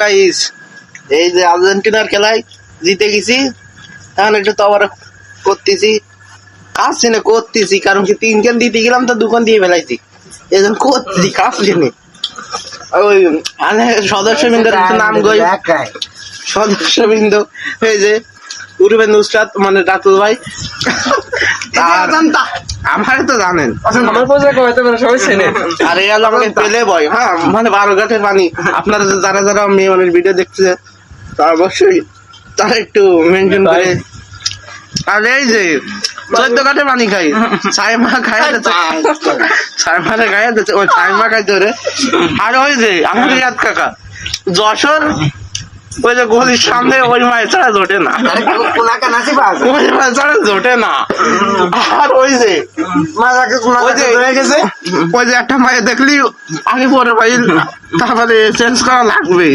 Guys এই যে আর্জেন্টিনার খেলায় জিতে গেছি, এখন একটু তো আবার করতেছি কাজ চেনে করতেছি, কারণ কি 3 কেন দিতে গেলাম তো 2 কেন দিয়ে ফেলাইছি, এই জন্য করতেছি কাজ চেনে। ওই সদস্যবৃন্দের নাম গই, সদস্যবৃন্দ এই যে উরুবে নুসরাত মানে রাতুল ভাই, আমার তো জানেন আমার পোশাক হয়তো সবাই চেনে। আর এই হলো আমাকে পেলে বয়, হ্যাঁ মানে 12 ঘাটের পানি। আপনারা যারা যারা মেয়ে মানুষ ভিডিও দেখছে তারা অবশ্যই তারা একটু মেনটেন করে। আর এই যে 14 ঘাটে পানি খাই, ছাইমা খাই, ছাইমারে খাই, ওই ছাইমা খাইতে রে। আর ওই যে আমাদের ইয়াদ কাকা যশোর, ওই যে গলির সামনে ওই মায়ের ছাড়া জোটে না, ওই মায়ের ছাড়া জোটে না। আর ওই যে ওই যে একটা মায়ের দেখলি আগে পরে ভাই তারপরে চেঞ্জ করা লাগবে।